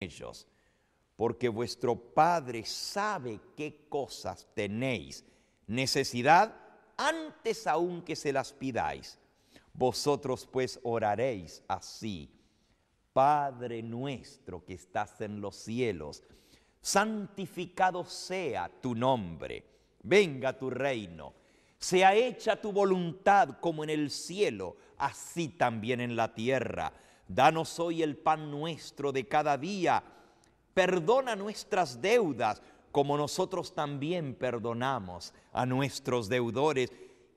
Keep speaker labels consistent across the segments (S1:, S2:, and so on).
S1: ellos, porque vuestro Padre sabe qué cosas tenéis necesidad antes aún que se las pidáis. Vosotros pues oraréis así: Padre nuestro que estás en los cielos, santificado sea tu nombre, venga tu reino, sea hecha tu voluntad como en el cielo, así también en la tierra. Danos hoy el pan nuestro de cada día. Perdona nuestras deudas, como nosotros también perdonamos a nuestros deudores.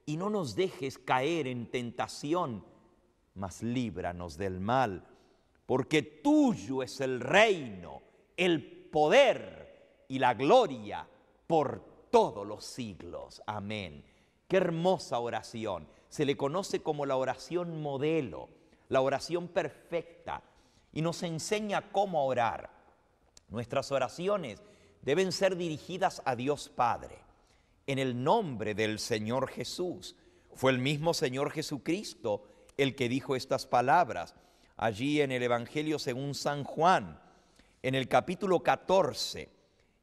S1: Y no nos dejes caer en tentación, mas líbranos del mal. Porque tuyo es el reino, el poder y la gloria por todos los siglos. Amén. Qué hermosa oración. Se le conoce como la oración modelo, la oración perfecta, y nos enseña cómo orar. Nuestras oraciones deben ser dirigidas a Dios Padre, en el nombre del Señor Jesús. Fue el mismo Señor Jesucristo el que dijo estas palabras allí en el Evangelio según San Juan, en el capítulo 14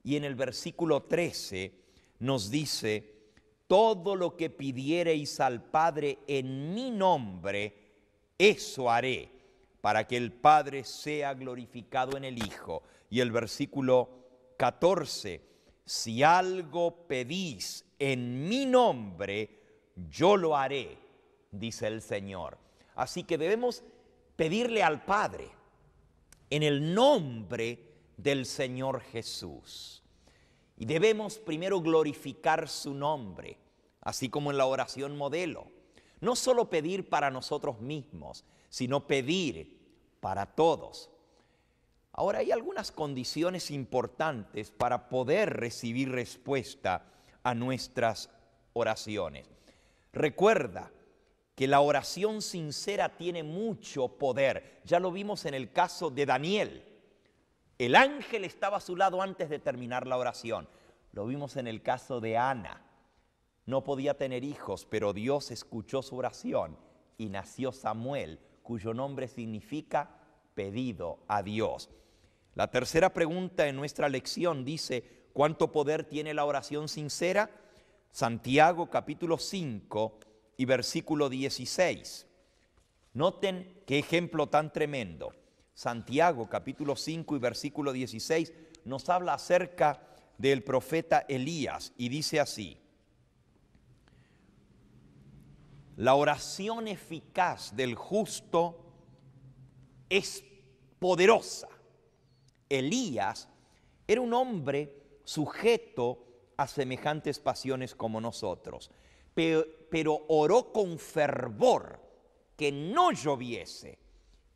S1: y en el versículo 13, nos dice: todo lo que pidiereis al Padre en mi nombre, eso haré, para que el Padre sea glorificado en el Hijo. Y el versículo 14, si algo pedís en mi nombre, yo lo haré, dice el Señor. Así que debemos pedirle al Padre en el nombre del Señor Jesús. Y debemos primero glorificar su nombre, así como en la oración modelo. No solo pedir para nosotros mismos, sino pedir para todos. Ahora, hay algunas condiciones importantes para poder recibir respuesta a nuestras oraciones. Recuerda que la oración sincera tiene mucho poder. Ya lo vimos en el caso de Daniel. El ángel estaba a su lado antes de terminar la oración. Lo vimos en el caso de Ana. No podía tener hijos, pero Dios escuchó su oración y nació Samuel, cuyo nombre significa pedido a Dios. La tercera pregunta en nuestra lección dice: ¿cuánto poder tiene la oración sincera? Santiago capítulo 5 y versículo 16. Noten qué ejemplo tan tremendo. Santiago capítulo 5 y versículo 16 nos habla acerca del profeta Elías y dice así: la oración eficaz del justo es poderosa. Elías era un hombre sujeto a semejantes pasiones como nosotros, pero oró con fervor que no lloviese,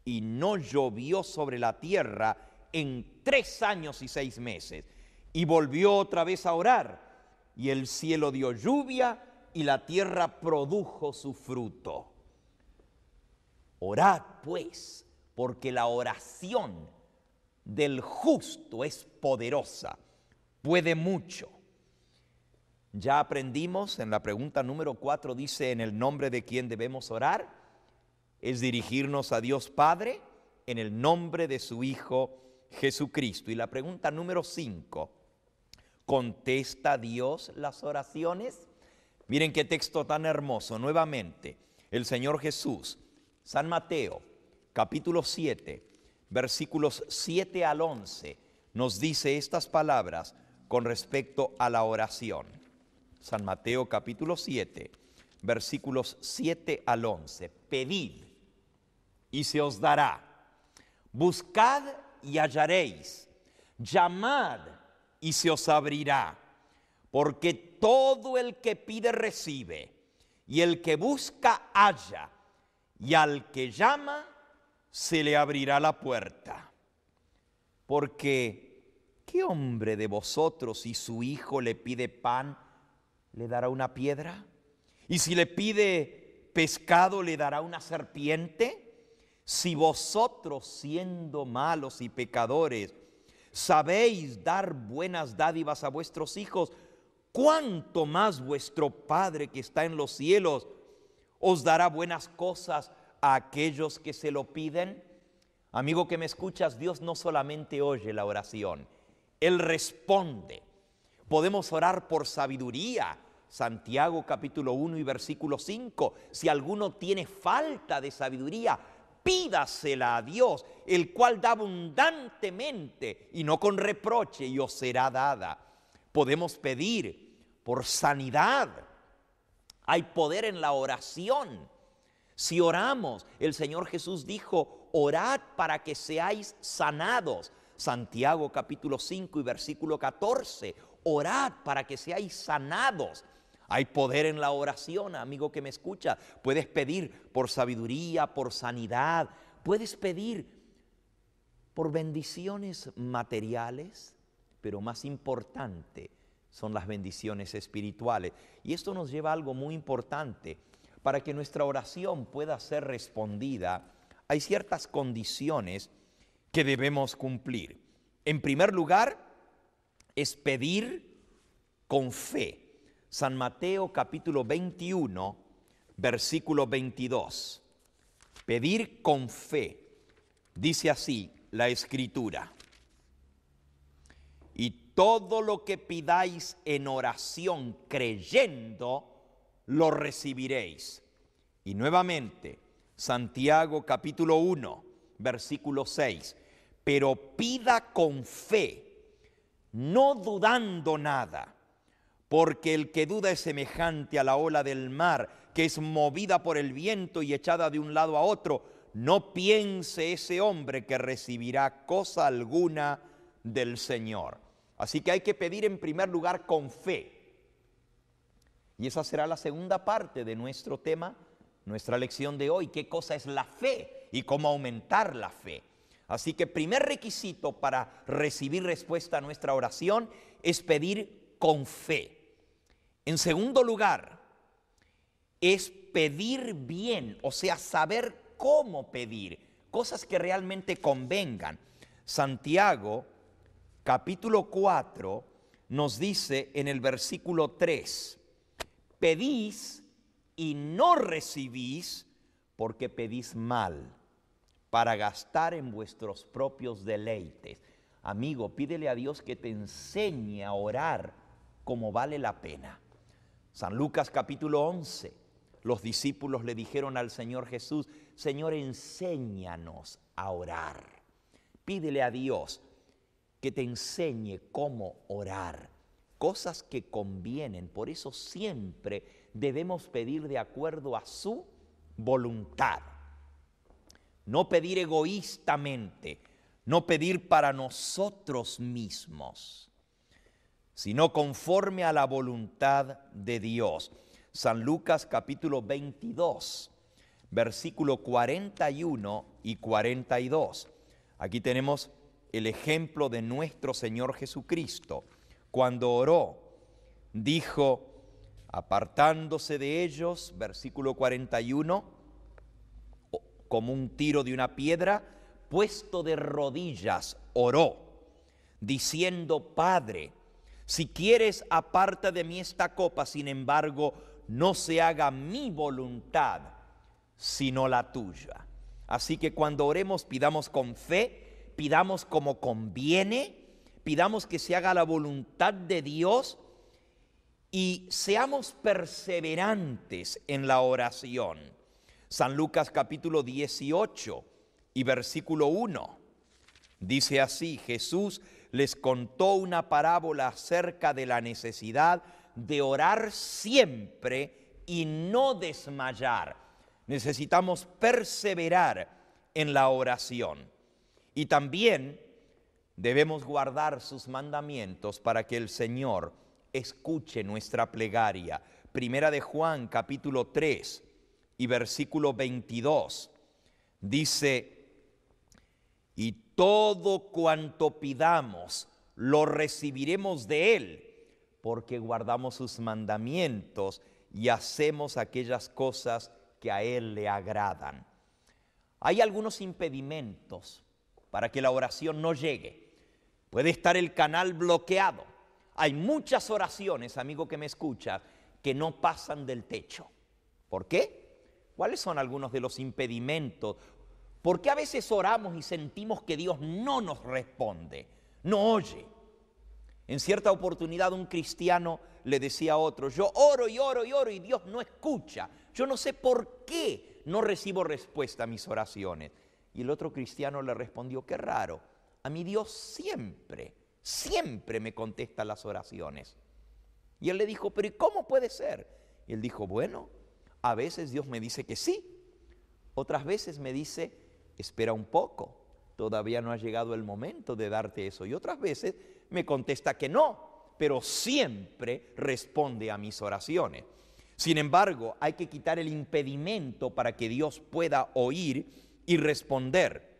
S1: y no llovió sobre la tierra en 3 años y 6 meses. Y volvió otra vez a orar, y el cielo dio lluvia, y la tierra produjo su fruto. Orad, pues, porque la oración del justo es poderosa, puede mucho. Ya aprendimos en la pregunta número 4, dice: ¿en el nombre de quién debemos orar? Es dirigirnos a Dios Padre en el nombre de su Hijo Jesucristo. Y la pregunta número 5, ¿contesta Dios las oraciones? Miren qué texto tan hermoso. Nuevamente, el Señor Jesús, San Mateo, capítulo 7, versículos 7 al 11, nos dice estas palabras con respecto a la oración. San Mateo, capítulo 7, versículos 7 al 11. Pedid y se os dará. Buscad y hallaréis. Llamad y se os abrirá. Porque todo el que pide recibe, y el que busca halla, y al que llama se le abrirá la puerta. Porque ¿qué hombre de vosotros, si su hijo le pide pan, le dará una piedra? ¿Y si le pide pescado, le dará una serpiente? Si vosotros, siendo malos y pecadores, sabéis dar buenas dádivas a vuestros hijos, ¿cuánto más vuestro Padre que está en los cielos os dará buenas cosas a aquellos que se lo piden? Amigo que me escuchas, Dios no solamente oye la oración, Él responde. Podemos orar por sabiduría. Santiago capítulo 1 y versículo 5. Si alguno tiene falta de sabiduría, pídasela a Dios, el cual da abundantemente y no con reproche, y os será dada. Podemos pedir por sanidad. Hay poder en la oración. Si oramos, el Señor Jesús dijo, orad para que seáis sanados. Santiago capítulo 5 y versículo 14. Orad para que seáis sanados. Hay poder en la oración, amigo que me escucha. Puedes pedir por sabiduría, por sanidad. Puedes pedir por bendiciones materiales, pero más importante son las bendiciones espirituales. Y esto nos lleva a algo muy importante. Para que nuestra oración pueda ser respondida, hay ciertas condiciones que debemos cumplir. En primer lugar, es pedir con fe. San Mateo capítulo 21, versículo 22. Pedir con fe. Dice así la Escritura: y todo lo que pidáis en oración creyendo, lo recibiréis. Y nuevamente, Santiago capítulo 1, versículo 6. Pero pida con fe, no dudando nada, porque el que duda es semejante a la ola del mar, que es movida por el viento y echada de un lado a otro. No piense ese hombre que recibirá cosa alguna del Señor. Así que hay que pedir en primer lugar con fe. Y esa será la segunda parte de nuestro tema, nuestra lección de hoy. ¿Qué cosa es la fe y cómo aumentar la fe? Así que primer requisito para recibir respuesta a nuestra oración es pedir con fe. En segundo lugar, es pedir bien, o sea, saber cómo pedir, cosas que realmente convengan. Santiago, capítulo 4, nos dice en el versículo 3, pedís y no recibís porque pedís mal, para gastar en vuestros propios deleites. Amigo, pídele a Dios que te enseñe a orar como vale la pena. San Lucas capítulo 11, los discípulos le dijeron al Señor Jesús, Señor, enséñanos a orar. Pídele a Dios que te enseñe cómo orar, cosas que convienen. Por eso siempre debemos pedir de acuerdo a su voluntad. No pedir egoístamente, no pedir para nosotros mismos, sino conforme a la voluntad de Dios. San Lucas capítulo 22, versículo 41 y 42. Aquí tenemos el ejemplo de nuestro Señor Jesucristo. Cuando oró, dijo, apartándose de ellos, versículo 41, como un tiro de una piedra, puesto de rodillas, oró, diciendo, Padre, si quieres, aparta de mí esta copa, sin embargo, no se haga mi voluntad, sino la tuya. Así que cuando oremos, pidamos con fe, pidamos como conviene, pidamos que se haga la voluntad de Dios y seamos perseverantes en la oración. San Lucas capítulo 18 y versículo 1, dice así, Jesús les contó una parábola acerca de la necesidad de orar siempre y no desmayar. Necesitamos perseverar en la oración. Y también debemos guardar sus mandamientos para que el Señor escuche nuestra plegaria. Primera de Juan, capítulo 3 y versículo 22, dice, y todo cuanto pidamos lo recibiremos de Él, porque guardamos sus mandamientos y hacemos aquellas cosas que a Él le agradan. Hay algunos impedimentos para que la oración no llegue. Puede estar el canal bloqueado. Hay muchas oraciones, amigo que me escucha, que no pasan del techo. ¿Por qué? ¿Cuáles son algunos de los impedimentos? ¿Por qué a veces oramos y sentimos que Dios no nos responde, no oye? En cierta oportunidad un cristiano le decía a otro, yo oro y oro y oro y Dios no escucha. Yo no sé por qué no recibo respuesta a mis oraciones. Y el otro cristiano le respondió, qué raro, a mi Dios siempre me contesta las oraciones. Y él le dijo, pero ¿y cómo puede ser? Y él dijo, bueno, a veces Dios me dice que sí, otras veces me dice, espera un poco, todavía no ha llegado el momento de darte eso. Y otras veces me contesta que no, pero siempre responde a mis oraciones. Sin embargo, hay que quitar el impedimento para que Dios pueda oír y responder.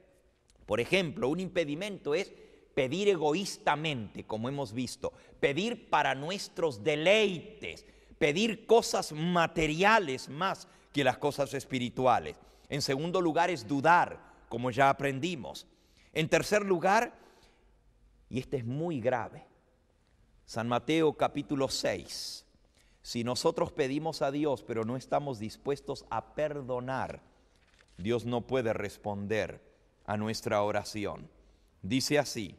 S1: Por ejemplo, un impedimento es pedir egoístamente, como hemos visto, pedir para nuestros deleites, pedir cosas materiales más que las cosas espirituales. En segundo lugar es dudar, como ya aprendimos. En tercer lugar, y este es muy grave, San Mateo capítulo 6, si nosotros pedimos a Dios pero no estamos dispuestos a perdonar, Dios no puede responder a nuestra oración. Dice así,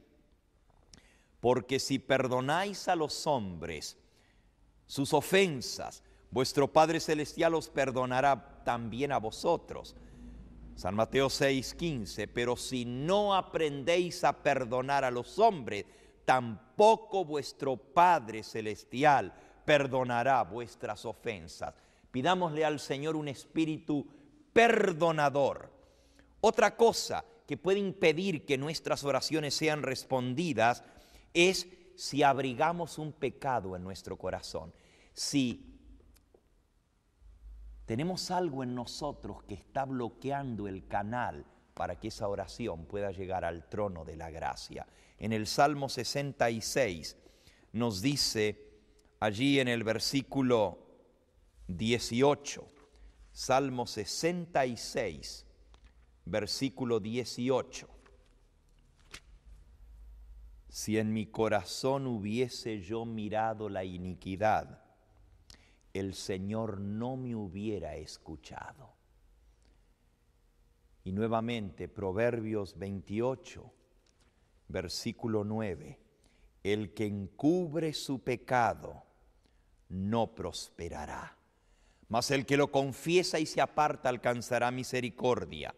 S1: porque si perdonáis a los hombres sus ofensas, vuestro Padre Celestial os perdonará también a vosotros. San Mateo 6:15, pero si no aprendéis a perdonar a los hombres, tampoco vuestro Padre Celestial perdonará vuestras ofensas. Pidámosle al Señor un espíritu perdonador. Otra cosa que puede impedir que nuestras oraciones sean respondidas es si abrigamos un pecado en nuestro corazón. Si tenemos algo en nosotros que está bloqueando el canal para que esa oración pueda llegar al trono de la gracia. En el Salmo 66 nos dice allí en el versículo 18, Salmo 66, versículo 18. Si en mi corazón hubiese yo mirado la iniquidad, el Señor no me hubiera escuchado. Y nuevamente, Proverbios 28, versículo 9. El que encubre su pecado no prosperará, mas el que lo confiesa y se aparta alcanzará misericordia.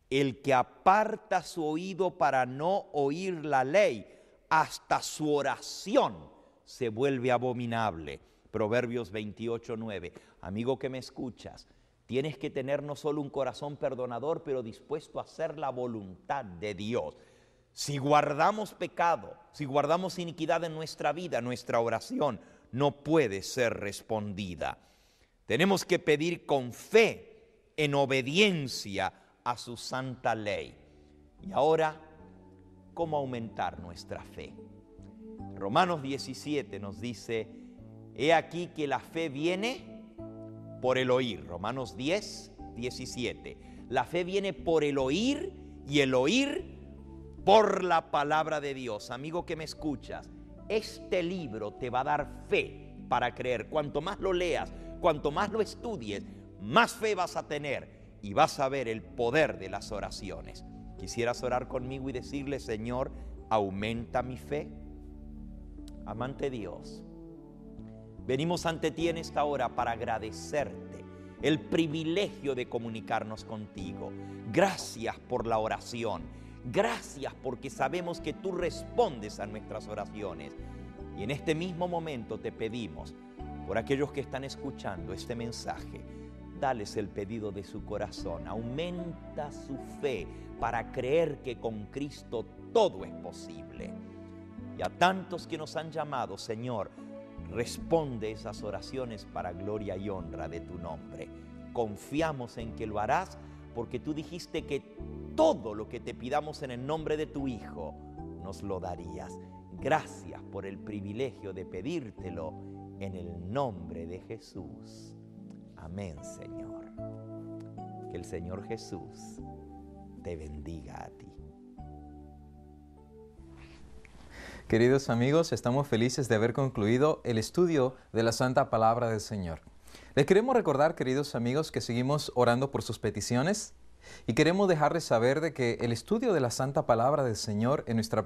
S1: El que aparta su oído para no oír la ley, hasta su oración se vuelve abominable. Proverbios 28, 9. Amigo que me escuchas, tienes que tener no solo un corazón perdonador, pero dispuesto a hacer la voluntad de Dios. Si guardamos pecado, si guardamos iniquidad en nuestra vida, nuestra oración no puede ser respondida. Tenemos que pedir con fe, en obediencia a su santa ley. Y ahora, ¿cómo aumentar nuestra fe? Romanos 17 nos dice, he aquí que la fe viene por el oír. Romanos 10, 17. La fe viene por el oír y el oír por la palabra de Dios. Amigo que me escuchas, este libro te va a dar fe para creer. Cuanto más lo leas, cuanto más lo estudies, más fe vas a tener y vas a ver el poder de las oraciones. ¿Quisieras orar conmigo y decirle, Señor, aumenta mi fe? Amante Dios, venimos ante ti en esta hora para agradecerte el privilegio de comunicarnos contigo. Gracias por la oración. Gracias porque sabemos que tú respondes a nuestras oraciones. Y en este mismo momento te pedimos, por aquellos que están escuchando este mensaje, dales el pedido de su corazón. Aumenta su fe para creer que con Cristo todo es posible. Y a tantos que nos han llamado, Señor, responde esas oraciones para gloria y honra de tu nombre. Confiamos en que lo harás porque tú dijiste que todo lo que te pidamos en el nombre de tu Hijo nos lo darías. Gracias por el privilegio de pedírtelo en el nombre de Jesús. Amén, Señor. Que el Señor Jesús te bendiga a ti.
S2: Queridos amigos, estamos felices de haber concluido el estudio de la Santa Palabra del Señor. Les queremos recordar, queridos amigos, que seguimos orando por sus peticiones. Y queremos dejarles saber de que el estudio de la Santa Palabra del Señor en nuestra